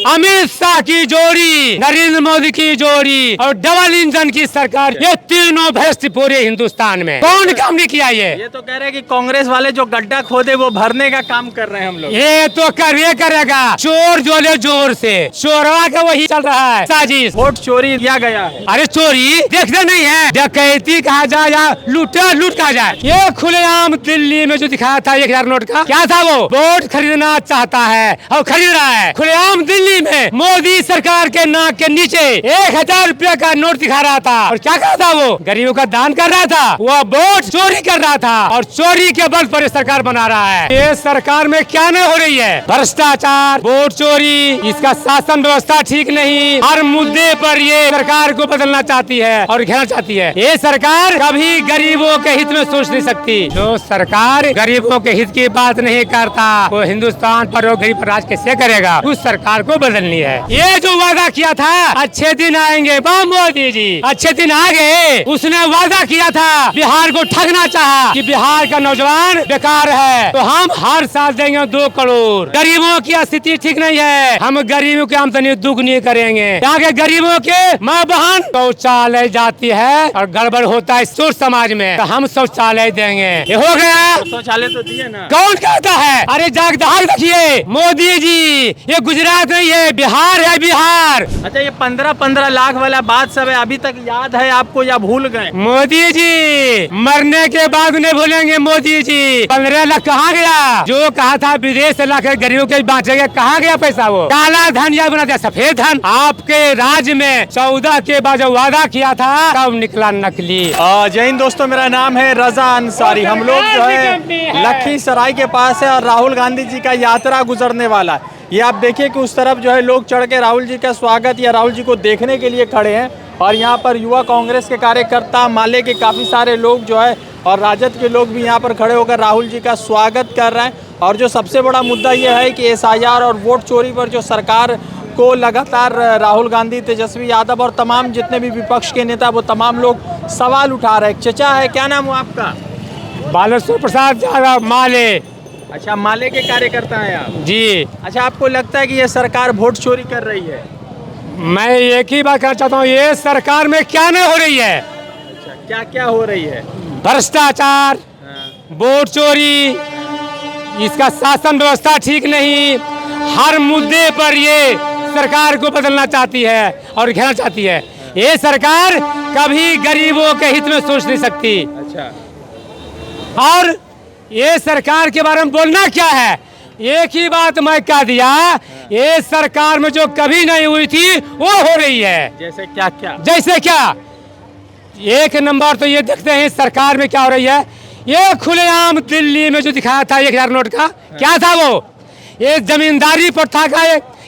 अमित शाह की जोड़ी, नरेंद्र मोदी की जोड़ी और डबल इंजन की सरकार, ये तीनों भ्रष्ट पूरे हिंदुस्तान में। कौन काम नहीं किया ये तो कह रहे हैं कि कांग्रेस वाले जो गड्ढा खोदे वो भरने का काम कर रहे हैं हम लोग। ये तो करवे करेगा, चोर जोले जोर से, चोरवा का वही चल रहा है साजिश। वोट चोरी किया गया है। अरे चोरी देखते नहीं है, डकैती कहा जाए या लूट कहा जाए। ये खुलेआम दिल्ली में जो दिखाया था 1000 नोट का, क्या था वो? वोट खरीदना चाहता है और खरीद रहा है। खुलेआम दिल्ली में मोदी सरकार के नाक के नीचे 1000 रुपया का नोट दिखा रहा था और क्या कहा था वो? गरीबों का दान कर रहा था, वो वोट चोरी कर रहा था और चोरी के बल पर सरकार बना रहा है। ये सरकार में क्या नहीं हो रही है? भ्रष्टाचार, वोट चोरी, इसका शासन व्यवस्था ठीक नहीं। हर मुद्दे पर ये सरकार को बदलना चाहती है और घेरना चाहती है। ये सरकार कभी गरीबों के हित में सोच नहीं सकती। जो सरकार गरीबों के हित की बात नहीं करता, वो हिंदुस्तान पर और गरीब पर राज कैसे करेगा? उस सरकार को बदलनी है। ये जो वादा किया था अच्छे दिन आएंगे, मोदी जी अच्छे दिन आ गए। उसने वादा किया था, बिहार को ठगना चाहा कि बिहार का नौजवान बेकार है तो हम हर साल देंगे 2 करोड़। गरीबों की स्थिति ठीक नहीं है, हम गरीबों की आमदनी दुगनी करेंगे। यहाँ के गरीबों के माँ बहन शौचालय जाती है और गड़बड़ होता है सोच समाज में, तो हम शौचालय देंगे। ये हो गया। शौचालय तो दिए ना। कौन कहता है? अरे जागदार देखिए मोदी जी, ये गुजरात नहीं है, बिहार है, बिहार। अच्छा, ये 15-15 लाख वाला बात सब है, अभी तक याद है आपको या भूल गए? मोदी जी मरने के बाद नहीं भूलेंगे। मोदी जी 15 लाख कहाँ गया? जो कहा था विदेश से लाकर गरीबों के बांटेंगे, कहाँ गया पैसा? वो काला धन या बना दिया सफेद धन। आपके राज्य में 14 के बाद जो वादा किया था तब निकला नकली। जय हिंद दोस्तों, मेरा नाम है रजा अंसारी। हम लोग जो है लखीसराय के पास है और राहुल गांधी जी का यात्रा गुजरने वाला है। ये आप देखिए कि उस तरफ जो है लोग चढ़ के राहुल जी का स्वागत या राहुल जी को देखने के लिए खड़े हैं और यहाँ पर युवा कांग्रेस के कार्यकर्ता, माले के काफ़ी सारे लोग जो है और राजद के लोग भी यहाँ पर खड़े होकर राहुल जी का स्वागत कर रहे हैं। और जो सबसे बड़ा मुद्दा ये है कि SIR और वोट चोरी पर जो सरकार को लगातार राहुल गांधी, तेजस्वी यादव और तमाम जितने भी विपक्ष के नेता वो तमाम लोग सवाल उठा रहे हैं। चचा है, क्या नाम है आपका? बालेश्वर प्रसाद यादव, माले। अच्छा, माले के कार्यकर्ता हैं आप जी। अच्छा, आपको लगता है कि ये सरकार वोट चोरी कर रही है? मैं एक ही बात कहना चाहता हूँ, ये सरकार में क्या नहीं हो रही है? अच्छा, क्या क्या हो रही है? भ्रष्टाचार, वोट चोरी, इसका शासन व्यवस्था ठीक नहीं। हर मुद्दे पर ये सरकार को बदलना चाहती है और घेरना चाहती है। ये सरकार कभी गरीबों के हित में सोच नहीं सकती। अच्छा, और ये सरकार के बारे में बोलना क्या है? एक ही बात मैं कह दिया, ये सरकार में जो कभी नहीं हुई थी वो हो रही है। जैसे क्या क्या? जैसे क्या? एक नंबर तो ये देखते हैं सरकार में क्या हो रही है। ये खुलेआम दिल्ली में जो दिखाया था 1000 नोट का, क्या था वो? ये जमींदारी प्रथा का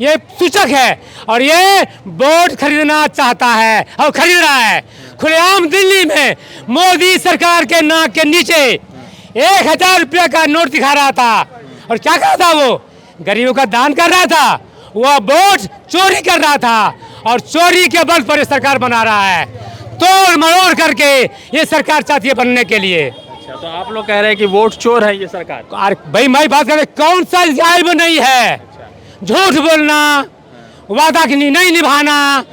ये सूचक है और ये वोट खरीदना चाहता है और खरीद रहा है। खुलेआम दिल्ली में मोदी सरकार के नाक के नीचे 1000 रुपया का नोट दिखा रहा था और क्या कहा था वो? गरीबों का दान कर रहा था, वो वोट चोरी कर रहा था और चोरी के बल पर सरकार बना रहा है। तोड़ मरोड़ करके ये सरकार चाहती है बनने के लिए। अच्छा, तो आप लोग कह रहे हैं कि वोट चोर है ये सरकार? भाई मैं बात कर रहा, कौन सा जायब नहीं है? झूठ बोलना, वादा नहीं निभाना।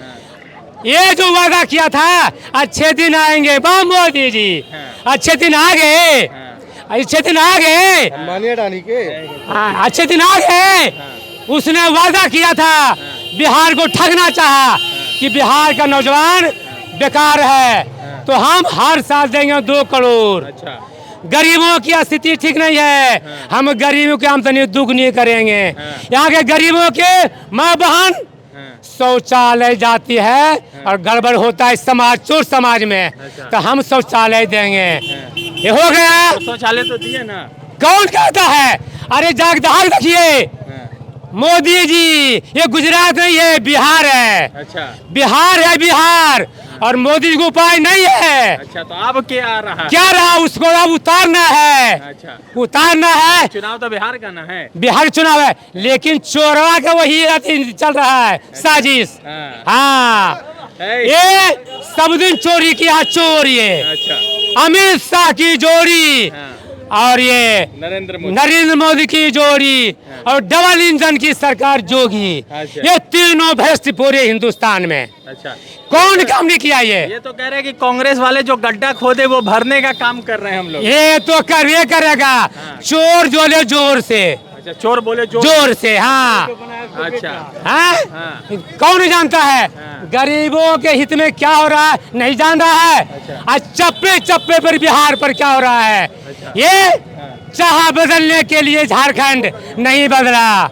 ये जो वादा किया था अच्छे दिन आएंगे, मोदी जी अच्छे दिन आ गए, अच्छे दिन आ गए, अच्छे दिन आ गए। उसने वादा किया था, बिहार को ठगना चाहा कि बिहार का नौजवान बेकार है तो हम हर साल देंगे 2 करोड़। अच्छा, गरीबों की स्थिति ठीक नहीं है, हम गरीबों की आमदनी दुगनी करेंगे। यहाँ के गरीबों के माँ बहन शौचालय जाती है और गड़बड़ होता है समाज, चोर समाज में, तो हम शौचालय देंगे। ये हो गया। शौचालय तो दिए ना। कौन कहता है? अरे जागदार देखिए मोदी जी, ये गुजरात नहीं है, बिहार है। अच्छा, बिहार है, बिहार। और मोदी जी को उपाय नहीं है। अच्छा, तो अब क्या रहा? क्या रहा? उसको अब उतारना है। अच्छा, उतारना है। चुनाव तो बिहार का ना है। बिहार चुनाव है, लेकिन चोरवा का वही चल रहा है साजिश। हाँ, ये सब दिन चोरी किया, चोर ये। अच्छा, अमित शाह की जोड़ी, और ये नरेंद्र मोदी की जोड़ी और डबल इंजन की सरकार जोगी, ये तीनों भ्रष्ट पूरे हिंदुस्तान में। अच्छा, कौन काम नहीं किया ये तो कह रहे हैं कि कांग्रेस वाले जो गड्ढा खोदे वो भरने का काम कर रहे हैं हम लोग। ये तो करवे करेगा। चोर जोले जोर से। अच्छा, चोर बोले जोर से। हाँ, अच्छा, हाँ? कौन जानता है गरीबों के हित में क्या हो रहा है? नहीं जान रहा है। आज चप्पे चप्पे पर बिहार पर क्या हो रहा है? ये चाह बदलने के लिए झारखंड नहीं बदला,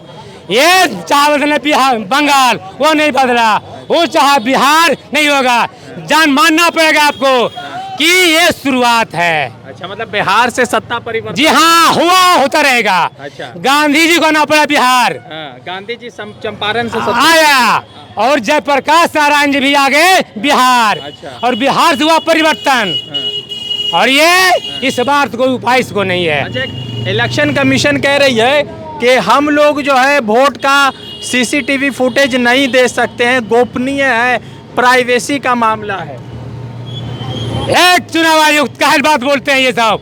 ये चाह बदलने बिहार बंगाल वो नहीं बदला, वो चाह बिहार नहीं होगा। जान मानना पड़ेगा आपको कि ये शुरुआत है। अच्छा, मतलब बिहार से सत्ता परिवर्तन। जी हाँ, होता रहेगा। अच्छा, गांधी जी को ना पड़ा बिहार। गांधी जी चंपारण से आया और जयप्रकाश नारायण जी भी आ गए बिहार। अच्छा। और बिहार से हुआ परिवर्तन। और ये इस बार तो कोई उपाय इसको नहीं है। अच्छा, इलेक्शन कमीशन कह रही है कि हम लोग जो है वोट का सीसीटीवी फुटेज नहीं दे सकते हैं, गोपनीय है, प्राइवेसी का मामला है। एक चुनाव आयुक्त का बात बोलते हैं ये सब।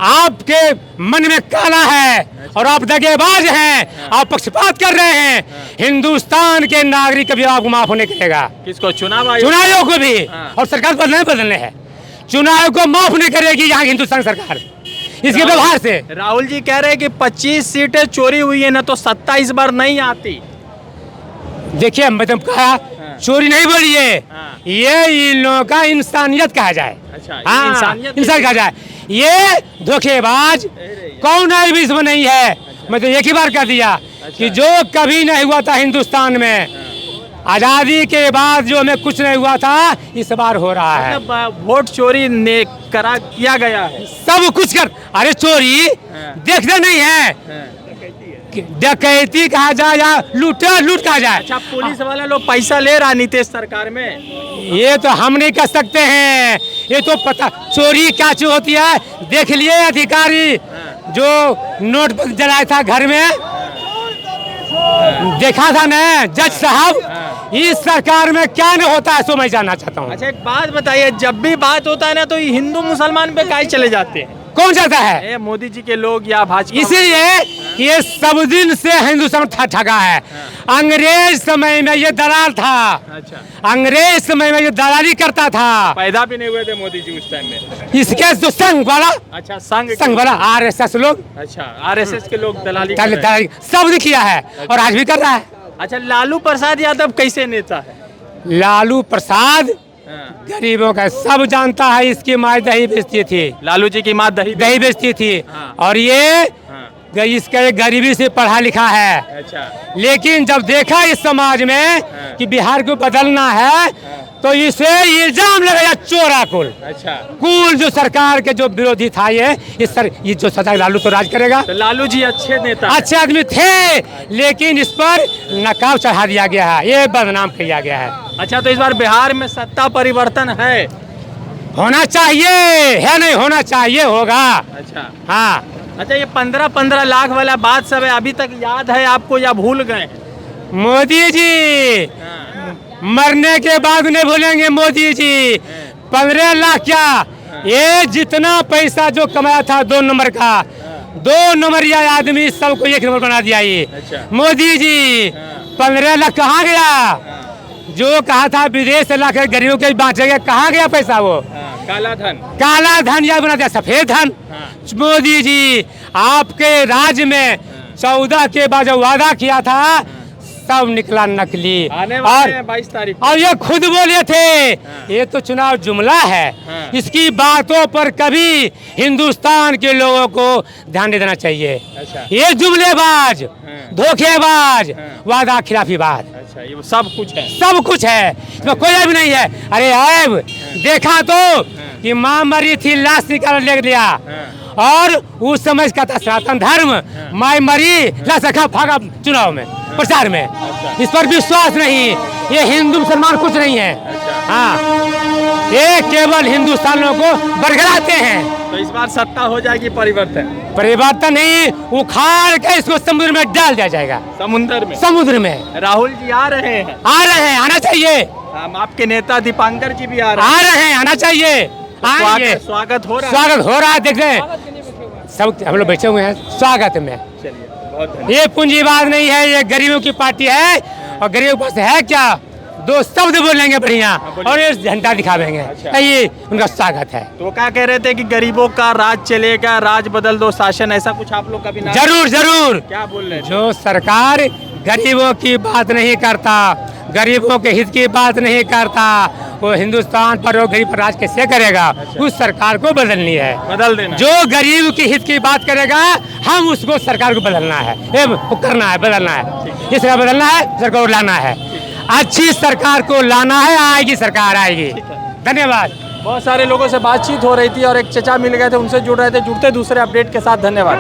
आपके मन में काला है और आप दगेबाज हैं, आप पक्षपात कर रहे हैं। हिंदुस्तान के नागरिक कभी आपको माफ होने करेगा। किसको? चुनाव को भी। और सरकार बदलने हैं, चुनाव को माफ नहीं करेगी यहाँ हिंदुस्तान सरकार इसके व्यवहार से। राहुल जी कह रहे हैं कि 25 सीटें चोरी हुई है ना, तो 27 बार नहीं आती। देखिए, मतलब कहा चोरी नहीं बोली है, ये इन लोगों का इंसानियत कहा जाए। अच्छा, इंसान कहा जाए। ये धोखेबाज कौन है भी इसमें नहीं है। मैं तो एक ही बार कह दिया कि जो कभी नहीं हुआ था हिंदुस्तान में, आजादी के बाद जो हमें कुछ नहीं हुआ था, इस बार हो रहा है। वोट चोरी ने किया गया है, सब कुछ कर। अरे चोरी देखते नहीं है, डकैती कहा जाए या लूट कहा जाए। अच्छा, पुलिस वाले लोग पैसा ले रहा नीतीश सरकार में, ये तो हम नहीं कर सकते हैं। ये तो पता चोरी क्या चीज होती है। देख लिए अधिकारी जो नोट जलाया था घर में, देखा था ना जज साहब। इस सरकार में क्या नहीं होता है सो मैं जानना चाहता हूँ। अच्छा, एक बात बताइए, जब भी बात होता है ना तो हिंदू मुसलमान पे काहे चले जाते हैं? कौन चाहता है? मोदी जी के लोग या भाजपा? इसीलिए ये सब दिन से हिंदुस्तान ठगा है। अंग्रेज समय में ये दलाल था। अच्छा, अंग्रेज समय में ये दलाली करता था। पैदा भी नहीं हुए थे मोदी जी उस टाइम में। इसके जो संघ वाला, अच्छा, संघ वाला RSS लोग, अच्छा, RSS के लोग दलाली सब ने किया है और आज भी कर रहा है। अच्छा, लालू प्रसाद यादव कैसे नेता है? लालू प्रसाद गरीबों का सब जानता है। इसकी माँ दही बेचती थी, लालू जी की माँ दही बेचती थी। और ये इसके गरीबी से पढ़ा लिखा है। अच्छा, लेकिन जब देखा इस समाज में कि बिहार को बदलना है, तो इसे इल्जाम लगाया चोरा कुल। अच्छा, कुल जो सरकार के जो विरोधी था ये जो सदा लालू तो राज करेगा। तो लालू जी अच्छे नेता, अच्छे आदमी थे, लेकिन इस पर नकाब चढ़ा दिया गया है, ये बदनाम किया गया है। अच्छा, तो इस बार बिहार में सत्ता परिवर्तन है? होना चाहिए है, नहीं होना चाहिए, होगा। अच्छा, हाँ। अच्छा, ये 15-15 लाख वाला बात सब है, अभी तक याद है आपको या भूल गए? मोदी जी मरने के बाद नहीं भूलेंगे। मोदी जी 15 लाख क्या, ये जितना पैसा जो कमाया था 2 नंबर का, 2 नंबरिया आदमी सबको 1 नंबर बना दिया ये। अच्छा, मोदी जी 15 लाख कहाँ गया? जो कहा था विदेश से लाकर गरीबों के बांटेगा, कहाँ गया पैसा? वो काला धन या बना दिया सफेद धन। मोदी जी आपके राज्य में 14 के बाद जो वादा किया था सब निकला नकली। और 22 तारीख और ये खुद बोले थे ये तो चुनाव जुमला है। इसकी बातों पर कभी हिंदुस्तान के लोगों को ध्यान नहीं देना चाहिए। अच्छा, ये जुमलेबाज, धोखेबाज, वादा खिलाफीबाज, अच्छा, ये सब कुछ है, सब कुछ है, इसमें कोई भी नहीं है। अरे ऐब देखा तो कि माँ मरी थी, लाश निकाल ले लिया, और उस समय का था सनातन धर्म, माँ मरी लाश रखा, भागा चुनाव में, प्रचार में। इस पर विश्वास नहीं, ये हिंदू मुसलमान कुछ नहीं है। हाँ, ये केवल हिंदुस्तानियों को बरगलाते हैं। तो इस बार सत्ता हो जाएगी परिवर्तन नहीं, उखाड़ के इसको समुद्र में डाल दिया जाएगा। समुद्र में राहुल जी आ रहे हैं, आना चाहिए। आपके नेता दीपांकर जी भी आ रहे हैं, आना चाहिए। स्वागत हो रहा है, देख रहे हैं। सब हम लोग बैठे हुए हैं स्वागत में। चलिए बहुत धन्यवाद। ये पूंजीवाद नहीं है, ये गरीबों की पार्टी है और गरीबों के पास है क्या, दो शब्द बोलेंगे बढ़िया और ये झंडा दिखावेंगे। अच्छा। ये उनका स्वागत है। तो क्या कह रहे थे कि गरीबों का राज चलेगा, राज बदल दो शासन, ऐसा कुछ आप लोग का भी नारा? जरूर जरूर। क्या बोल रहे थे? जो सरकार गरीबों की बात नहीं करता, गरीबों के हित की बात नहीं करता, वो हिंदुस्तान पर और गरीब पर राज कैसे करेगा? उस सरकार को बदलनी है, बदल देना। जो गरीब के हित की बात करेगा हम उसको सरकार को बदलना है, वो करना है, बदलना है। ये सरकार बदलना है, सरकार को लाना है, अच्छी सरकार को लाना है, आएगी सरकार आएगी। धन्यवाद। बहुत सारे लोगों से बातचीत हो रही थी और एक चचा मिल गए थे, उनसे जुड़ रहे थे। जुड़ते दूसरे अपडेट के साथ, धन्यवाद।